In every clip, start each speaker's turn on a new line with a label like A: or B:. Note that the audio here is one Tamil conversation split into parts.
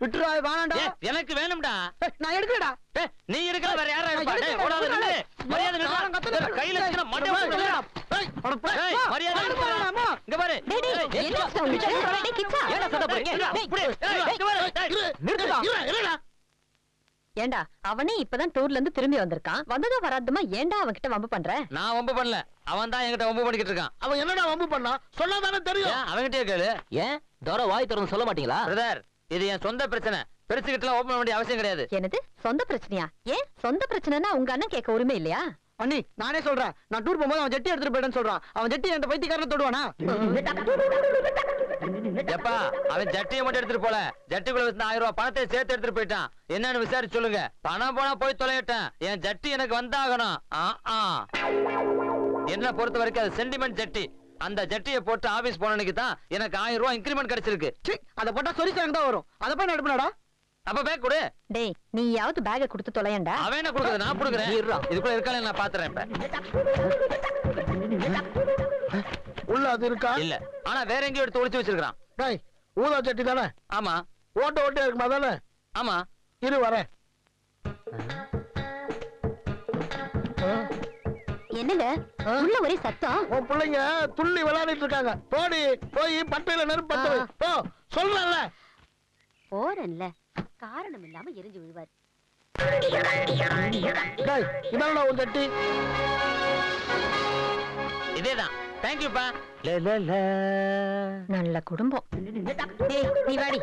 A: விட்டுறா வேணாம்டா.
B: எனக்கு வேணும்டா.
A: நான் எடுக்கலடா.
B: நீ இருக்கல வேற யாரா இருப்பா? டேய் ஓடாத நில்லு. மரியாதை நில்லு. கையில வச்சுனா மண்டை உடைச்சிடுடா. ஏய் மரியாதை நில்லு. இங்க பாரு.
C: டேய் என்ன சொல்றீங்க? டேய் கிச்சா.
B: ஏடா சண்டை போறீங்க? இங்க பாரு. நிறுத்துடா.
C: ஏண்டா அவனே இப்பதான் டூர்ல இருந்து திரும்பி வந்திருக்கான். வந்ததும் வராதுமா ஏண்டா அவன்கிட்ட வம்பு பண்ற?
B: நான் வம்பு பண்ணல. அவன் தான் என்கிட்ட வம்பு பண்ணிக்கிட்டு இருக்கான்.
A: அவன் என்னடா வம்பு பண்ணா? சொன்னாதானே தெரியும்.
B: அவன்கிட்டயே கேளு.
D: ஏன் தோர வாய் திறந்து சொல்ல மாட்டீங்களா?
B: பிரதர் இது என் சொந்த பிரச்சனை. பெருசுகிட்டலாம் ஓபன் பண்ண வேண்டிய அவசியம் கிடையாது.
C: என்னது சொந்த பிரச்சனையா? ஏன் சொந்த பிரச்சனைனா உங்க அண்ணன் கேட்க உரிமை இல்லையா?
A: அண்ணி நானே சொல்றேன். நான் டூர் போகும்போது அவன் ஜெட்டி எடுத்துட்டு போயிட்டேன்னு சொல்றான். அவன் ஜெட்டி என் பைத்தியக்காரனை தொடுவானா?
B: எப்பா அவன் ஜட்டியை மட்டும் எடுத்துட்டு போல, ஜட்டிக்குள்ள வச்சு 1000 ரூபாய் பணத்தை சேர்த்து எடுத்துட்டு போயிட்டான். என்னன்னு விசாரிச்சு சொல்லுங்க. பணம் போனா போய் தொலையட்டேன். என் ஜட்டி எனக்கு வந்தாகணும். என்ன பொறுத்த வரைக்கும் அது சென்டிமெண்ட் ஜட்டி. அந்த ஜட்டியை போட்டு ஆபீஸ் போனனுக்கு தான் எனக்கு 1000 ரூபாய் இன்கிரிமெண்ட் கிடைச்சிருக்கு.
A: அத போட்டா சொரிச்சாங்க தான் வரும். அத போய் நடுப்புனடா.
B: அப்ப பேக் கொடு.
C: டேய் நீயாவது பேக்க கொடுத்து தொலையண்டா.
B: அவன் என்ன கொடுக்குறது? நான் கொடுக்குறேன். இதுக்குள்ள இருக்கானே நான் பாத்துறேன். இப்ப
A: உள்ள அது இருக்கா?
B: இல்ல. ஆனா வேற எங்கேயோ எடுத்து ஒளிச்சு வச்சிருக்கான்.
A: டேய் ஊதா ஜட்டி தானே?
B: ஆமா.
A: ஓட்ட ஓட்ட இருக்குமா தானே?
B: ஆமா.
A: இரு வரேன்.
C: என்னங்க உள்ள ஒரே சத்தம்.
A: உன் பிள்ளைங்க துள்ளி விளையாடிட்டு இருக்காங்க. போடி போய் பட்டையில நெருப்பு பத்த வை. போ சொல்றேன்ல.
C: போறேன்ல காரணம் இல்லாம எரிஞ்சு விழுவார்.
A: டேய் இதானடா உன் ஜட்டி.
B: இதேதான். Thank you பா.
C: நல்ல குடும்பம். டேய் நீ வாடி.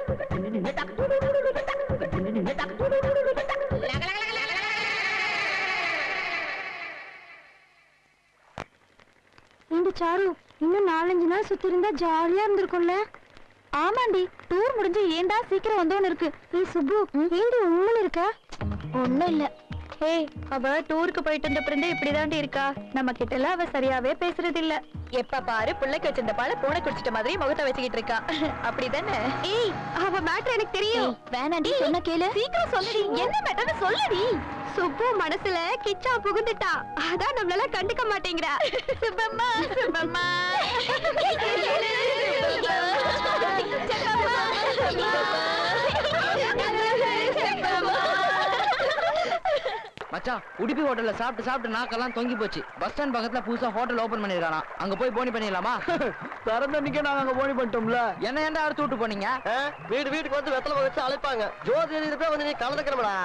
E: இந்த சாரு இன்னும் 4-5 நாள் சுத்தி இருந்தா ஜாலியா இருந்திருக்கும்ல. ஆமாண்டி டூர் முடிஞ்சு ஏண்டா சீக்கிரம் வந்தோன்னு இருக்கு. ஏய் சுப்பு ஏண்டி உண்மையில இருக்க? ஒண்ணும் இல்ல. ஏய் அவ டூருக்கு போயிட்டு இருந்த பிறந்தே இப்படிதாண்டி இருக்கா. நம்ம கிட்ட எல்லாம் அவ சரியாவே பேசுறது இல்ல.
C: எப்ப பாரு புள்ளைக்கு வச்சிருந்த பால பூனை குடிச்சிட்ட மாதிரி முகத்தை வச்சுக்கிட்டு இருக்கா. அப்படிதானே?
E: ஏய் அவ மேட்டர் எனக்கு தெரியும். வேணாண்டி சொன்ன கேளு. சீக்கிரம் சொல்லுடி. என்ன மேட்டர்னு சொல்லுடி. சுப்பு மனசுல கிச்சா புகுந்துட்டா. அதான் நம்மளால கண்டுக்க மாட்டேங்கிறா. சுப்பம்மா சுப்பம்மா
D: மச்சான் உடுப்பி ஹோட்டல்ல சாப்பிட்டு நாக்கெல்லாம் தொங்கி போச்சு. பஸ் ஸ்டாண்ட் பக்கத்துல புதுசா ஹோட்டல் ஓபன் பண்ணிருக்கானா. அங்க போய் போனி பண்ணிடலாமா?
A: திறந்த நிக்க நாங்க அங்க போனி பண்ணிட்டோம்ல.
D: என்ன ஏன்டா அறுத்து விட்டு போனீங்க?
A: வீட்டுக்கு வந்து வெத்தலை வச்சு அழைப்பாங்க. ஜோதி இருப்பே வந்து நீ கலந்துக்கிறோம்டா.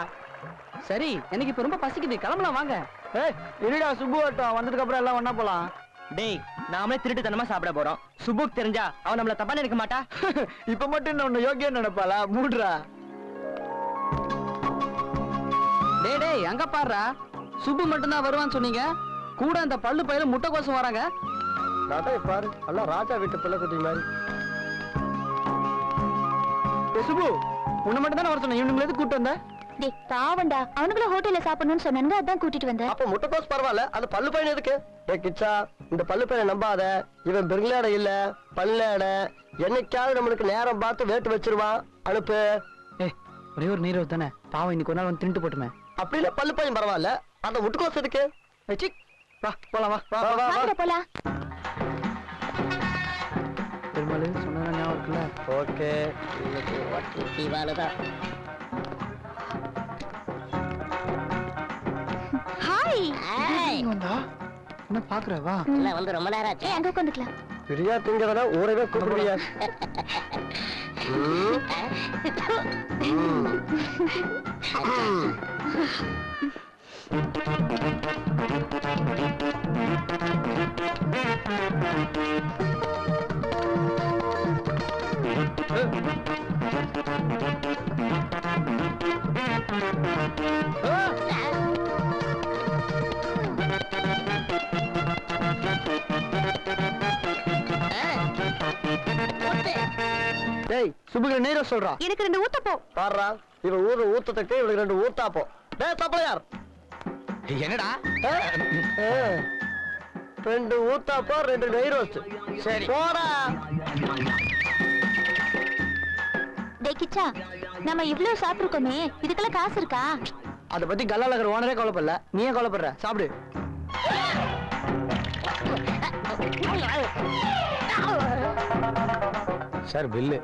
D: சரி எனக்கு இப்ப ரொம்ப பசிக்குது. கிளம்பலாம் வாங்க.
A: ஏய் இருடா சுப்பு வரட்டும். வந்ததுக்கு அப்புறம் எல்லாம் ஒண்ணா போலாம்.
D: டேய் நாமளே திருட்டுத்தனமா சாப்பிட போறோம். சுப்புக்கு தெரிஞ்சா அவன் நம்மள தப்பா நினைக்க மாட்டா.
A: இப்ப மட்டும் என்ன ஒண்ணு யோகியம் நினைப்பாளா? மூடுறா.
D: டேய் அங்க பாருடா. சுப்பு மட்டும் தான் வருவான்னு சொன்னீங்க. கூட அந்த பல்லு பையில முட்டை கோசம் வராங்க.
A: பாரு எல்லாம் ராஜா வீட்டு பிள்ளை குட்டி மாதிரி. சுப்பு உன்னை மட்டும் தானே வர சொன்னேன். இவனுங்களை எதுக்கு கூட்டு வந்த?
E: டேய் பாவண்டா அவனுங்கள ஹோட்டல்ல சாப்பிடணும்னு சொன்னாங்க. அதான் கூட்டிட்டு வந்தேன்.
A: அப்ப முட்டைக்கோஸ் பரவாயில்ல. அது பல்லு பையன் எதுக்கு? டேய் கிச்சா இந்த பல்லு பையனை நம்பாத. இவன் பெருங்கலாட இல்ல பல்லாட. என்னைக்காவது நம்மளுக்கு நேரம் பார்த்து வேட்டு வச்சிருவான். அனுப்பு.
D: ஒரே ஒரு நீரோ தானே பாவம். இன்னைக்கு ஒரு நாள் வந்து தின்ட்டு போட்டுமே.
A: அப்படி இல்ல பல்லு பையன் பரவாயில்ல. அந்த முட்டைக்கோஸ் எதுக்கு? வா போலாம். வா
E: போலாம்.
D: பெருமாள் சொன்னா ஞாபகம் இருக்குல்ல.
A: Okay
E: hi.
D: என்ன பாக்குற? வா.
C: இல்ல வந்து ரொம்ப நேரம் ஆச்சு.
E: அங்க உட்காந்துக்கலாம்.
A: பிரியா திங்கறத ஊரவே கூப்பிடுறியா? டேய் சுபுக்கு நீரோ சொல்றா.
E: எனக்கு 2 ஊத்தப்போ.
A: பாறா இவன் ஊரு ஊத்தத்துக்கு இவனுக்கு 2 ஊத்தாப்போ. டேய் சப்ளையர்
B: என்னடா?
A: 2 ஊத்தாப்போ 2 நெய் ரோஸ்ட்.
B: சரி
A: போடா.
E: டேய் கிச்சா நம்ம இவ்ளோ சாப்பிட்டுருக்கோமே இதுக்கெல்லாம் காசு இருக்கா?
A: அத பத்தி கல்லால இருக்கிற ஓனரே கவலைப்படல. நீ ஏன் கவலைப்படுற? சாப்பிடு. Sir bill.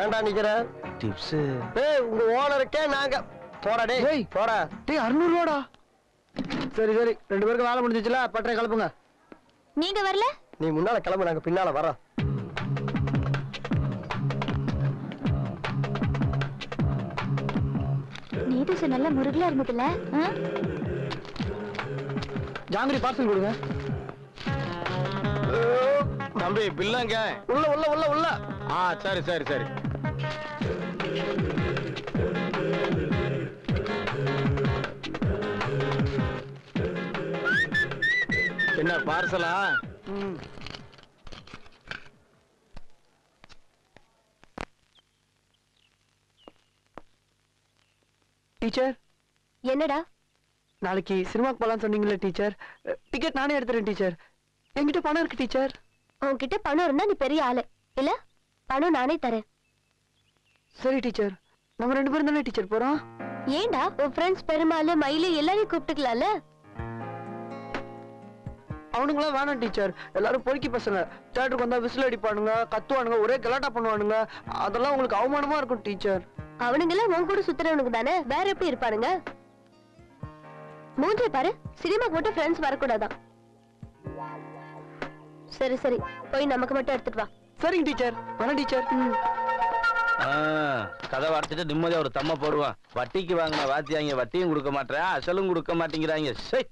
A: ஏன்டா நிக்கிற?
D: டிப்ஸ்
A: ஏய் உங்க ஓனருக்கே நாங்க போடா டேய்.
D: ஏய்.
A: போடா.
D: டேய் 600 ரூபாடா. சரி சரி 2 பேருக்கு வேலை முடிஞ்சிச்சுல, பட்டறை கிளப்புங்க.
E: நீங்க வரல?
A: நீ முன்னால கிளம்பு, நாங்க பின்னால வரோம்.
E: நீதிசு நல்ல முருகலா இருந்ததுல.
D: ஜாங்கிரி பார்சல் கொடுங்க.
F: தம்பி பில்லங்க.
A: உள்ள உள்ள உள்ள உள்ள.
F: சரி சரி சரி. என்ன பார்சலா?
D: டீச்சர்,
E: என்னடா?
D: நாளைக்கு சினிமாக்கு போலாம்னு சொன்னீங்களே டீச்சர், டிக்கெட் நானே எடுத்துறேன் டீச்சர். என்கிட்ட பணம் இருக்கு டீச்சர்.
E: உன்கிட்ட பணம் இருந்தா நீ பெரிய ஆளு இல்ல? பணம் நானே தரேன்.
D: சரி டீச்சர், நம்ம 2 பேரும் தானே டீச்சர் போறோம்.
E: ஏன்டா உன் ஃப்ரெண்ட்ஸ் பெருமாள் மயிலு எல்லாரையும் கூப்பிட்டுக்கலாம்ல?
D: அவனுங்களாம் வேணாம் டீச்சர், எல்லாரும் பொறுக்கி பசங்க. தியேட்டருக்கு வந்தா விசில் அடிப்பானுங்க, கத்துவானுங்க, ஒரே கலாட்டா பண்ணுவானுங்க. அதெல்லாம் உங்களுக்கு அவமானமா இருக்கும் டீச்சர்.
E: அவனுங்கெல்லாம் உன் கூட சுத்துறவனுக்கு தானே, வேற எப்படி இருப்பானுங்க? மூஞ்சே பாரு, சினிமாக்கு மட்டும் ஃப்ரெண்ட்ஸ் வரக்கூடாதான். சரி சரி, போய் நமக்கு மட்டும் எடுத்துட்டு வா.
D: சரிங்க டீச்சர், வரேன் டீச்சர்.
F: கதை வார்த்தைட்டு நிம்மதியா ஒரு தம்ம போடுவான். வட்டிக்கு வாங்கின வாத்தியாங்க வட்டியும் கொடுக்க மாட்டேன், அசலும் கொடுக்க மாட்டேங்கிறாங்க. சை,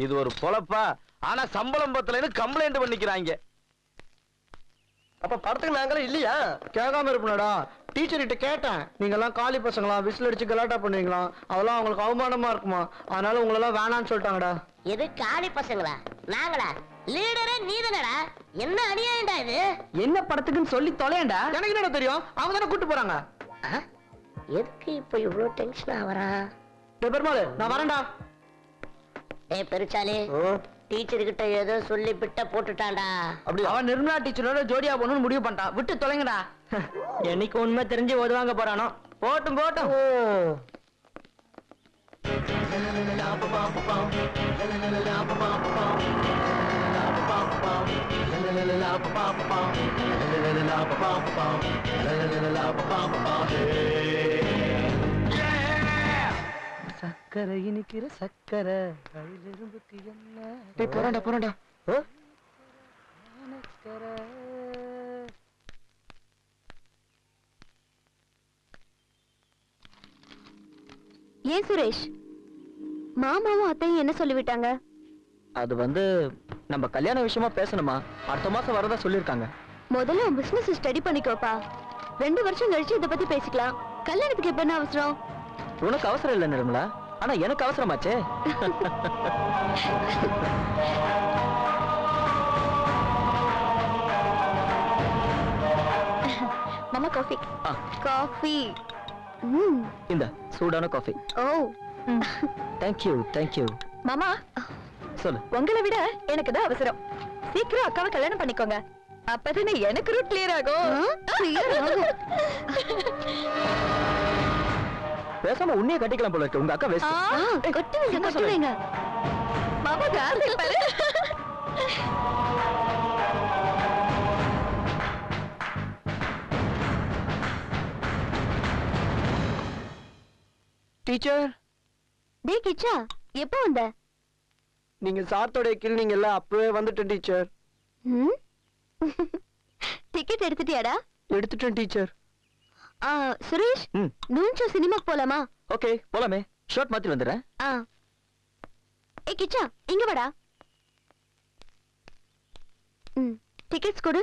F: இது ஒரு பொழப்பா? ஆனா சம்பளம் பத்தலைன்னு கம்ப்ளைண்ட் பண்ணிக்கிறாங்க.
A: அப்ப படத்துக்கு நாங்களே இல்லையா?
D: கேட்காம இருப்பா. டீச்சர் கிட்ட கேட்டேன், நீங்க எல்லாம் காலி பசங்களா, விசில் அடிச்சு கலாட்டா பண்ணுவீங்களா, அதெல்லாம் அவங்களுக்கு அவமானமா இருக்குமா, அதனால உங்களெல்லாம் வேணான்னு சொல்லிட்டாங்கடா.
G: எது காளி பசங்களா? நாங்களா? லீடரே நீதானடா. என்ன அநியாயம்டா இது?
D: என்ன படத்துக்குன்னு சொல்லி தொலையண்டா. எனக்கு என்னடா தெரியும், அவங்க தானே கூட்டு போறாங்க.
G: எதுக்கு இப்ப இவ்வளவு டென்ஷன் ஆவறா?
D: பெருமாள், நான் வரேன்டா.
G: டேய் பெருச்சாலி, டீச்சர் கிட்ட ஏதோ சொல்லி பிட்ட போட்டுட்டான்டா.
A: அப்படியா?
D: அவன் நிர்மலா டீச்சரோட ஜோடியா போகணும்னு முடிவு பண்ணிட்டான். விட்டு தொலைங்கடா. என்னைக்கு உண்மை தெரிஞ்சு உதவாங்க போறானோ. போட்டும் போட்டும். சக்கரை இனிக்கிற சக்கரை கையிலிரும்புக்கு என்ன. போறாண்டா போறாண்டா.
E: ஏன் சுரேஷ், மாமாவும் அத்தையும் என்ன சொல்லிவிட்டாங்க?
D: அது வந்து நம்ம கல்யாண விஷயமா பேசணுமா, அடுத்த மாசம் வரதா சொல்லிருக்காங்க.
E: முதல்ல உன் பிசினஸ் ஸ்டடி பண்ணிக்கோப்பா. 2 வருஷம் கழிச்சு இத பத்தி பேசிக்கலாம். கல்யாணத்துக்கு எப்ப என்ன அவசரம்?
D: உனக்கு அவசரம் இல்ல நிர்மலா, ஆனா எனக்கு அவசரமாச்சே.
E: மாமா காஃபி. காஃபி.
D: இந்த சூடான காஃபி.
E: ஓ
D: தேங்க்யூ தேங்க்யூ.
C: மாமா,
D: சொல்லு.
C: உங்களை விட எனக்கு தான் அவசரம். சீக்கிரம் அக்காவை கல்யாணம் பண்ணிக்கோங்க, அப்பதானே எனக்கு ரூட் கிளியர் ஆகும்.
D: பேசாம உன்னைய கட்டிக்கலாம் போல இருக்கு. உங்க அக்கா வேஸ்ட்.
E: கொட்டுவீங்க கொட்டுவீங்க.
C: மாமா காசு பாரு.
D: டீச்சர்,
E: டேய் கிச்சா, எப்போ வந்த?
D: நீங்க சாத்தோட கிள்னீங்கல்ல, அப்பவே வந்துட்டேன் டீச்சர்.
E: டிக்கெட் எடுத்துட்டியாடா?
D: எடுத்துட்டேன் டீச்சர்.
E: சுரேஷ், நூன்சோ சினிமாக்கு போலாமா?
D: ஓகே போலாமே. ஷர்ட் மாத்தி வந்துடுறேன்.
E: ஏய் கிச்சா, இங்க வாடா. டிக்கெட்ஸ் கொடு.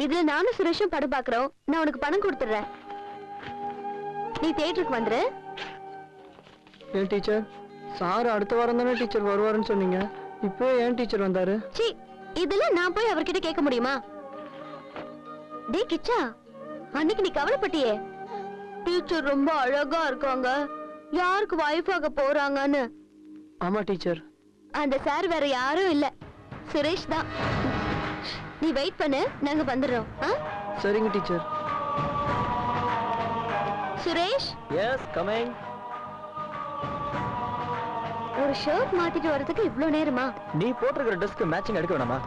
E: இதுல நானும் சுரேஷும் படம் பாக்குறோம். நான் உனக்கு பணம் கொடுத்துறேன். நீ தியேட்டருக்கு வந்துரு.
D: ஏன் டீச்சர், சார் அடுத்த வாரம் தானே டீச்சர் வருவாருன்னு சொன்னீங்க, இப்போ ஏன் டீச்சர் வந்தாரு?
E: சி, இதெல்லாம் நான் போய் அவர்கிட்ட கேட்க முடியுமா? டேய் கிச்சா, அன்னைக்கு நீ கவலைப்பட்டியே, டீச்சர் ரொம்ப அழகா இருக்காங்க, யாருக்கு வைஃப் ஆக போறாங்கன்னு.
D: ஆமா டீச்சர்.
E: அந்த சார் வேற யாரும் இல்ல, சுரேஷ் தான். நீ வெயிட் பண்ணு, நாங்க வந்துடுறோம்.
D: சரிங்க டீச்சர்.
E: Suresh,
A: yes coming.
E: ஒரு ஷர்ட் மாத்திட்டு வரதுக்கு இவ்ளோ நேரமா?
D: நீ போட்டிருக்கிற ட்ரெஸ்க்கு மேட்சிங் எடுக்க வேணாமா?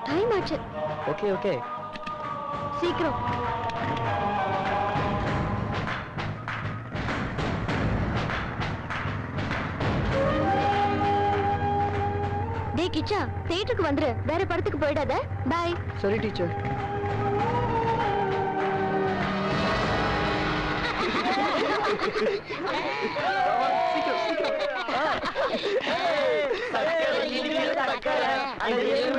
E: டைம் ஆச்சு.
D: ஓகே ஓகே,
E: சீக்கிரம். டேய் கிச்சா, தியேட்டருக்கு வந்துரு. வேற படத்துக்கு போயிடாத. பை.
D: சரி டீச்சர்.
A: சக்கரை